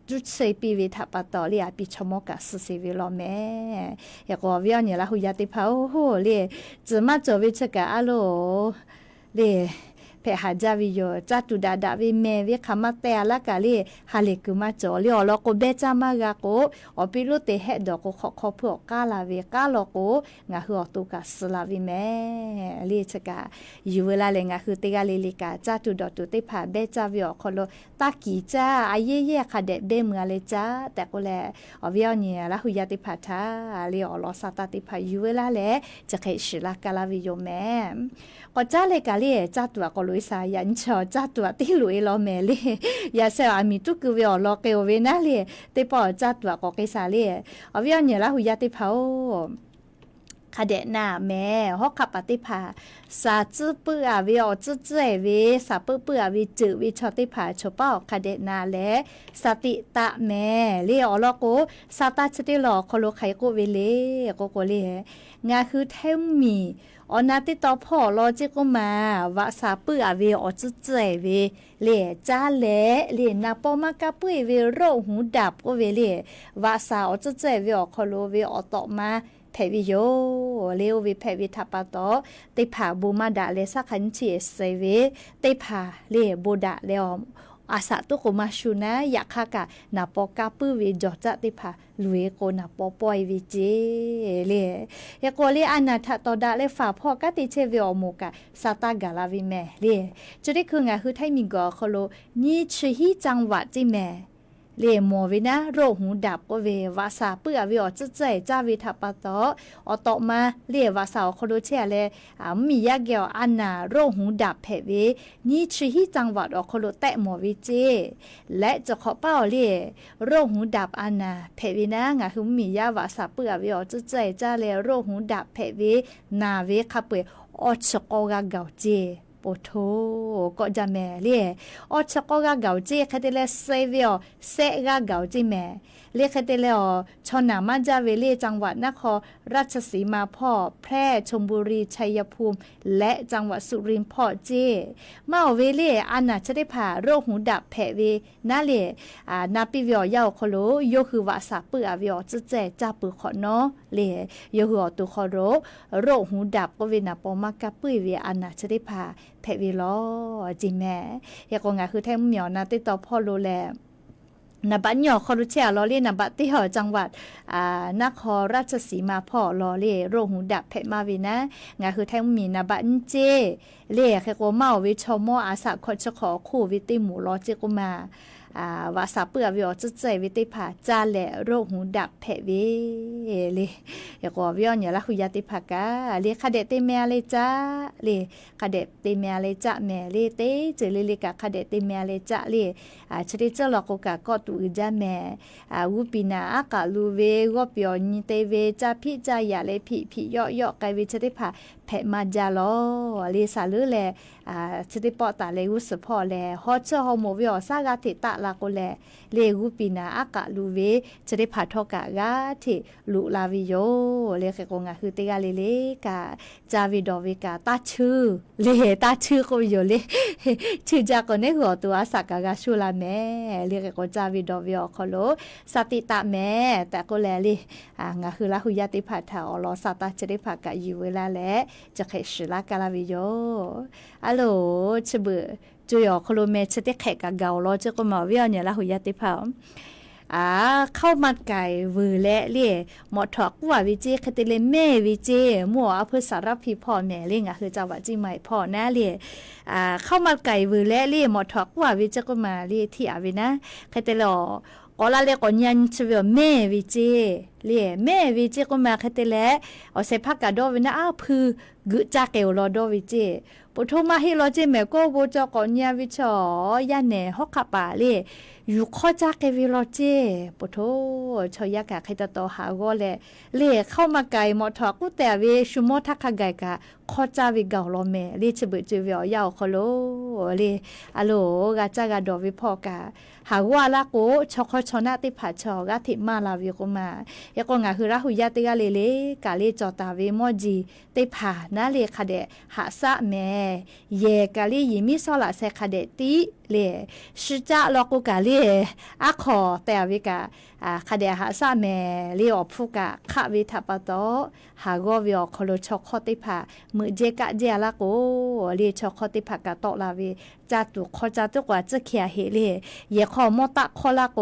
จุดเซปีวิทัปต่อเลยปีชมกัสเซวิลอแม่อยากว่าวิญญาณละหุยติภาโหเลยจะมาจวิชกะอโลเลยเพหาจาวิโยจัตุดาดาวิเมวิคามาเตละกะเลยฮาเลกุมาจอเลยอลโกเบจามากะโกอปิลุเตเฮดอกขอเพื่อกาลาเวกาลโกงาหือตุกัสลาวิแม่เลยชกะอยู่เวลาเลยงาคือเตกาเลลิกาจัตุดอตุเตผาเบจาวิอคโลตากีจ้าอาเย่ๆค่ะเดเบเมือเลยจ้าแต่ก็แลอวิญญาณละหุยติภาทาเลยอลอซาตาติภาอยู่เวลาแลจะเคชิลากาลาวิโยแม่ก็จ้าเลยกาเลยจ้าตัวก็ลุยสายันชอจ้าตัวที่ลุยลอแม่เลยอย่าเสียอามิตุกวิอลอเกวเวนะเลยเตปอจ้าตัวก็เกสาเลยอวิญญาณละหุยติภาคเดนาแม่ฮอกขับปฏิภาสาจื้อปื้อวิอจื้อเจวิสาปื้อปื้อวิจือวิชอติภาชป้าคเดนาและสติตะแม่เลีอลโกสาตาชติหลอคโลไขโกเวเลโกโกเลงาคือเทมมีอนาติตอพ่อรอจิกมาวะสาปื้อวิอจื้อเจวิเลจ้าเลเลนาปอมากะปุ้ยวิโรหูดับโกเวเลวะสาอจื้อเจวิอคโลวิอตอมาเพวิโยเลววิเพวิทัปโตติผาบูมาดาเลสักขันเชียเซเวติผาเลบูดาเลออาสาตุโกมาชูนะอยากค่ะกะนาปอกาปื้อวิจอจะติผาลุยโกนาปอปอยวิเจเลยโกเลอนาทะตอดาเลฝาพ่อกะติเชวิอโมกะซาตากาลาวิแม่เลจะได้คืองาคือไทมิงกอคโลนี่ชื่อฮิจังหวัดจิแม่เลมอวินะโรหูดับก็เววาสาเปื้อวิอจะใจจ้าวิทัปตอตอมาเลวาสาคโลเชเลมียาเกียวอันนาโรหูดับเพเวนี่ชื่อฮิจังหวัดอคโลแตะหมอวิเจและจะขอเป้าเลโรหูดับอันนาเพเวนะงาคือมียาวาสาเปื้อวิอจะใจจ้าเลโรหูดับเพเวนาเวคาเปอชกอกาเกาเจปโทก็จะแม่เล่อชกกาเกาจีคเตเลเซวิโอเซกาเกาจีแม่เรียกคเตเลอชนามาจาเวเลจังหวัดนครราชสีมาพ่อแพร่ชลบุรีชัยภูมิและจังหวัดสุรินทร์พ่อเจมาเวเลอันน่ะจะได้ผ่าโรคหูดับแผลเวนาเลนาปิวิอยาคโลโยคือวาสาปืออวิอจะแจจ้าปือขอเนาะเลโยคืออตุคอโรคหูดับก็เวนาปอมากะปือเวอันน่ะจะได้ผ่าแผลเวลอจิแม่ยากงาคือแท้เหมียวนาติต่อพ่อโลแลนบัดหยอคอรุเชียลอเล่นบัดที่หอจังหวัดนครราชสีมาพ่อลอเล่โรหูดับเพมาวินะงาคือแท้มีนบัดเจเล่แค่ก็เมาวิชมออาสาคอชขอคู่วิติหมูลอเจกุมาวาสาเปื่อวิอจะใจวิติผาจาแหละโรคหูดับแผเวเลยอยากว่าวิอเนี่ยละหุยติภากาเลคาเดเตเมียเลยจ้าเลคาเดเตเมียเลยจ้าแม่เลเตเจเลกะคาเดเตเมียเลยจ้าเลชริเจลอกกะก็ตุจ้าแม่วูปินาอากาลูเวก็เปียวนิเตเวจ้าพี่จ้าอย่าเลยพี่ย่อไกวิชติภาเพ มาจาลอลีสาลือแลชติปอตาเลอุสพอแลฮอเชอฮอโมวิอซากาติตะลาโกแลเลกุปินาอากะลูเวชติพาทอกะกาทิลุลาวิโยเลเคกงาคือเตกาเลกาจาวิดอวิกาตาชื่อเลตาชื่อโกวิโยเลชื่อจาก็เนหัวตัวสากากาชูลาแม่เลเคกจาวิดอวิอคโลสติตะแม่แต่ก็แลลิงาคือลาหุยาติพาทาอลอสาตาชติพากะอยู่เวลาแลจะเคชลากาลาวิโยอะโหลชะเบจุยอคโลเมชติแขกะเกาลอจะก็มาเวียเนี่ยลาหุยาติพาเข้ามาไก่วือและเล่หมอถอกว่าวิจิคติเลแม่วิจิหมัวอภิสารพีพ่อแม่เล่งคือจังหวัดจีใหม่พ่อหน้าเล่เข้ามาไก่วือและเล่หมอถอกว่าวิจิก็มาเล่ที่อาวินะคติลอลาเลกอนยันชเวแม่วิจิเล่แม่วิจิก็มาคติเลอเสพักกะดอวินะพือกึจักเอวรอดอวิจิปุถุมาฮิโลจิแม่ก็บ่จอกอนยาวิชอยาแหน่ฮอกขะปาเล่อยู่ข้อจากเกวิโลเจปุถุชอยากะใครตะตอหาก็แลเล่เข้ามาไกลหมอถอกุแต่เวชุโมทักขะไกกะข้อจาวิเกาลอแม่เล่จะเบิดจิเวียวยาวคโลเล่อะโลกะจากะดอวิพอกะหาว่าละโกชอคอชนะติผาชอกะทิมาลาวิก็มายะก็งาคือราหุยาติกะเลกะเลจอตาเวมอจีติผานะเลคะเดหาซะแม่เยกะลียิมิซอละเซคาเดติเลชิจาลอกุกะเลอะขอแต่วิกะคาเดหาซะแม่เลอพุกะคะวิทัปะโตหากอวิอคโลชอคอติผามือเจกะเจละโกเลชอคอติผากะโตลาวิจาตุขอจาตุกว่าจะเขียเฮเลเยขอมอตะขอละโก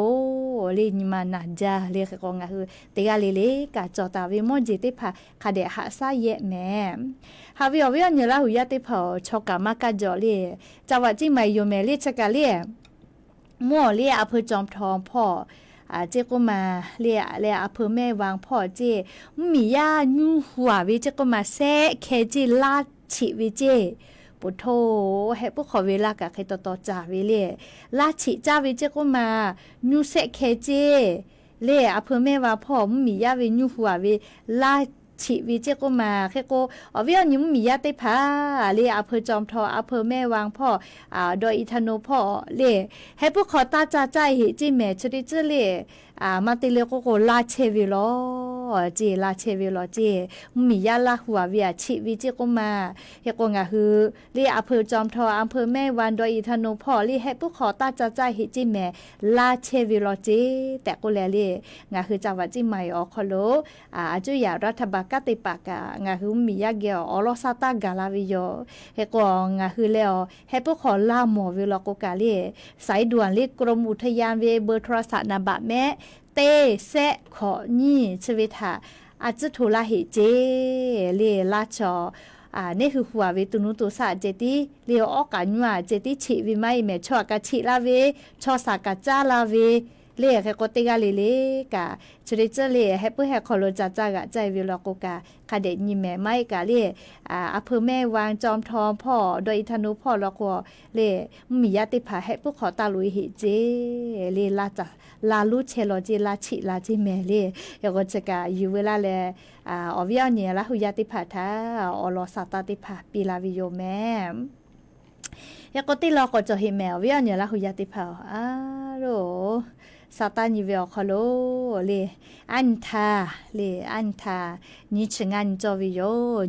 เลนิมานาจาเลกงาคือเตกะเลกะจอตาวิมอจิติผาคาเดหาซะเยแม่ฮาวิอเวเนลาหุยาติผาชอกะมากะจอเลจาวะจิไมโยเมเลชะกะเลมัวเลอภจอมทองพ่อเจก็มาเลียอำเภอแม่วางพ่อเจมีย่านูหัววิเจก็มาแซะเคจิลาชิวิเจปุโธให้พวกขอเวลากะใครต่อจ่าวิเลลาชิจ้าวิเจก็มานูแซะเคเจเลียอำเภอแม่วางพ่อมีย่าวินูหัววิลาชิวิเจก็มาแค่ก็เวียนิมมียาติพาเลียอำเภอจอมทออำเภอแม่วางพ่อดอยอิทาโนพ่อเลียให้พวกขอตาจ่าใจหิจิแม่ชริจเลียมาติเลโกลาเชวิโลจีลาเชวิโลจีมียาลาหัวเวียชิวิเจก็มาเฮก็งาคือเลียอำเภอจอมทออำเภอแม่วางดอยอิทาโนพ่อเลียให้พวกขอตาจ่าใจหิจิแม่ลาเชวิโลจีแต่ก็แลเลียงาคือจังหวัดจิใหม่ออคโลจุยารัฐบาลกติปากงาคือมียาเกียวอลอซาตากาลาวิโยเฮก็งาคือแล้วให้พวกขอลาหมอวิโลโกกาเลียสายด่วนเลียกรมอุทยานเวเบอร์โทรศัพท์นาบะแม่เตเซขอนี่ชวิตาอาจจะทุลาหิเจเลลาชอนี่คือหัวเวตุนุตุสาเจติเลียวออกกันว่าเจติฉิวิไม่แม่ชอกะฉิลาเวชอสากะจ้าลาเวเลียแค่กติกาเลกะชริจเลียให้ผู้แหกขอโลจัดจากะใจวิลโกกาคาเดญิแม่ไม่กะเลียอำเภอแม่วางจอมทองพ่อโดยอิทานุพ่อแล้วก็เลียมียาติผาให้ผู้ขอตาลุยหิเจเลียลาจลาลูเชโลจิลาชิลาจิเมเลียก็จะกะอยู่เวลาแลอวิญญาณละหุยาติผาทาอลอสาตาติผาปีลาวิโยแม่ยากติลอก็จะเห็นแมววิญญาณละหุยาติผาโรซาตานิเวลคโลเลอันทานิชงันจอวิโย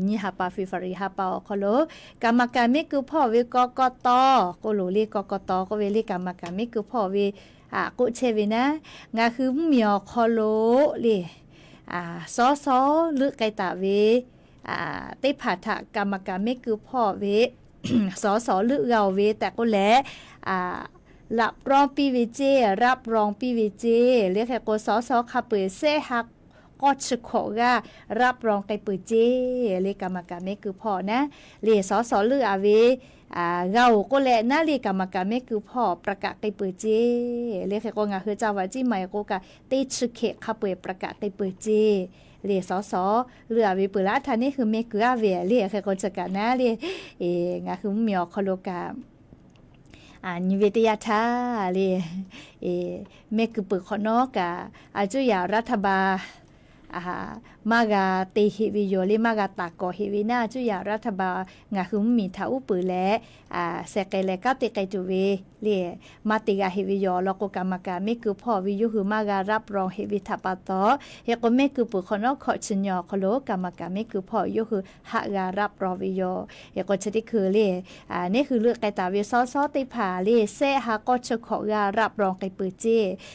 นิฮาปาฟิฟาริฮาปาคโลกรรมการไม่คือพ่อเวกกตก็โลเลกกตก็เวเลกรรมการไม่คือพ่อเวกุเชวินะงาคือเมียวคโลเลซอลึกไกตาเวติผาทะกรรมการไม่คือพ่อเวสอลึกเกาเวแต่ก็แลรับรองปีวิเจรับรองปีวิเจเรียกแค่กสสคาเปเซฮักก็ชขอกะรับรองไกเปเจเรียกกรรมการไม่คือพ่อนะเรียสสลืออาเวเราก็แลนะเรียกกรรมการไม่คือพ่อประกาศไกเปเจเรียกแค่ก็งาคือจาวาจิใหม่ก็กะติชเคคาเปประกาศไกเปเจเรียสสเรือวิปุระท่านนี่คือเมกือเวเรียกแค่ก็จะกันนะเรียงาคือเมียวคโลกานิเวศยาธาเลเมกุปขอนอกะอาจุยารัฐบาล มากาเตหิวิโยลิมากาตากอหิวินาจุยารัฐบาลงาคือมีทาอุปือและเสกเลกาติไกจูเวเลียมาติกาหิวิโยแล้วก็กรรมการไม่คือพ่อวิยุคือมาการับรองหิวิทัปตอเฮก็ไม่คือปุคนอขอชิญญอคโลกรรมการไม่คือพ่อยุคือหาการับรองวิโยเฮก็ชติคือเลียนี่คือเลือกไกตาวิซอติผาเลียเซหาก็จะขอการับรองไกปือเจ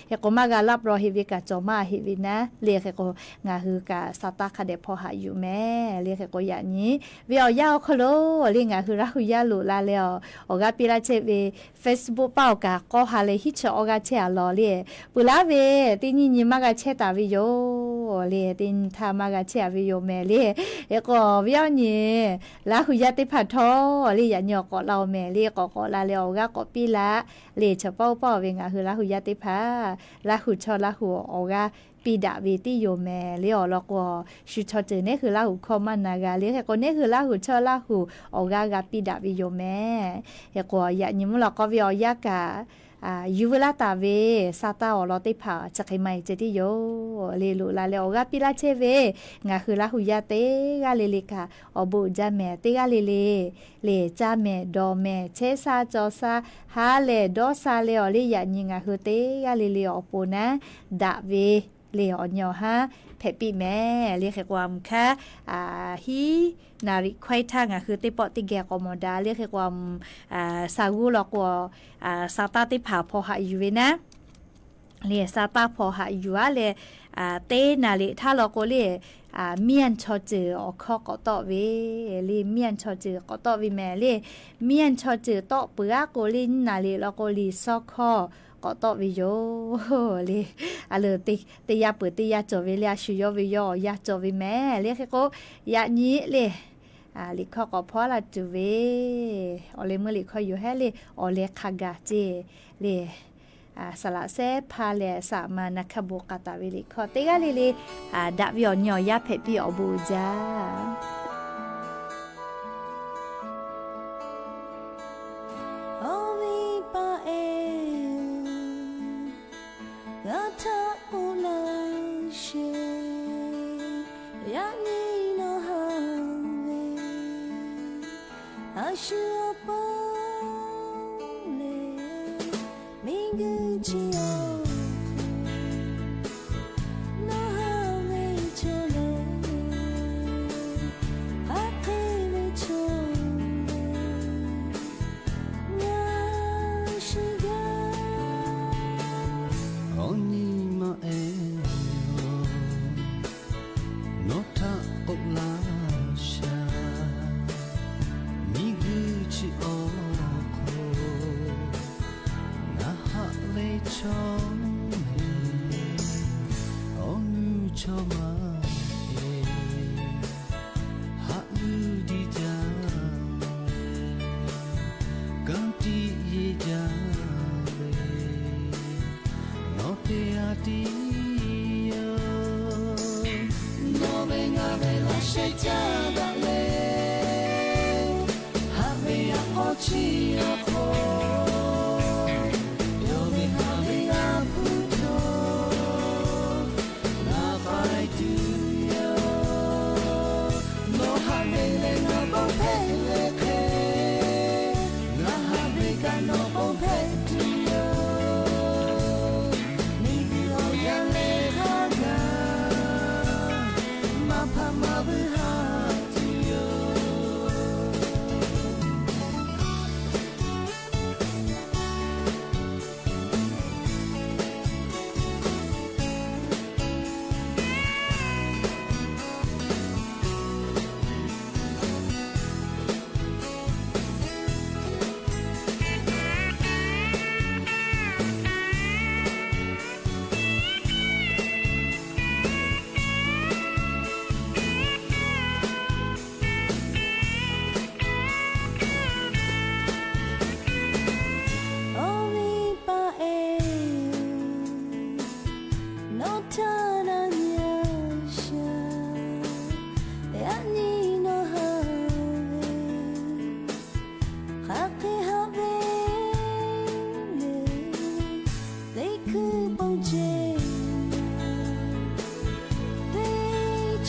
เฮก็มาการับรองหิวิกาจอมาหิวินะเลียเฮก็งาคือกาสตาคาเดพอหาอยู่แม่เรียกก็อย่างนี้เวียวยาวคโลเรียกงาคือรักยาลุลาเลอออกาปิราเชเว Facebook เป้ากาก็หาเลยฮิตชออกาเชอลอเลียปุลาเวตินี่นี่มากาเชตาวิโยเลียตินทามากาเชวิโยแม่เลียเอก็เวียวนี่รักยาติพัทโทเลียยอก็เราแม่เลียก็ลาเลออกาก็ปิละเลียเฉเป้าเป้าเวงาคือรักยาติพารักชอรักหัวออกาปีดาเวติโยแม่เลี้ยวแล้วก็ชุดชอเจเนี่ยคือลาหูคอมันนากาเลี้ยก็เนี่ยคือลาหูชอลาหูออกากาปีดาวิโยแม่เฮก็ยะนิมแล้วก็วิอยากายูเวลาตาเวซาตาอลอติผาจักไมเจติโยเลลุลาเลออกาปิลาเชเวงาคือลาหูยาเตกาเลเลกาอบูจาแม่เตกาเลจาแม่ดอแม่เชซาจอซาฮาเลดอซาเลอเลยยะนิงาคือเตกาเลอปูนะดาเวเลียอนยอฮะเพปีแม่เรียกความค่ะฮีนาริควายทางคือติปอติแกกอมดาเรียกความซากูหลอกว่าซาตาติผาพอหาอยู่นะเรียซาตาพอหาอยู่เรียเตนาริถ้าเราก็เรียเมียนชอเจออข้อกต่อเวลีเมียนชอเจอก็ต่อวิแม่ลีเมียนชอเจอต่อเปือกโกลินนาลีแล้วก็ลีซอกข้อก็ต่อวิโยลีเลยติยาเปิดติยาจอวิเลียชุยวิโยยาจอวิแม่ลีก็ยานี้เลยลิข้อก็พอละจูเวอเลเมื่อลิข้ออยู่ให้ลีอเลคากาเจลีสละเซพาเลสามานักขบุกตาวิลิขอติกาลิลิดาวิอญอยาเพปีอบูจาโอวิปาเอกาทาอุลาเชยานีโนฮาเวอาชิโอปา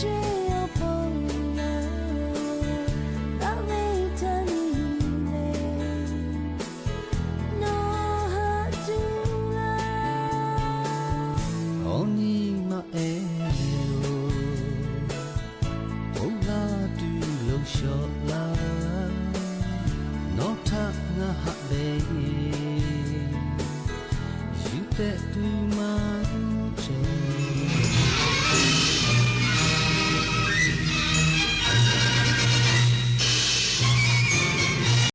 เจ tête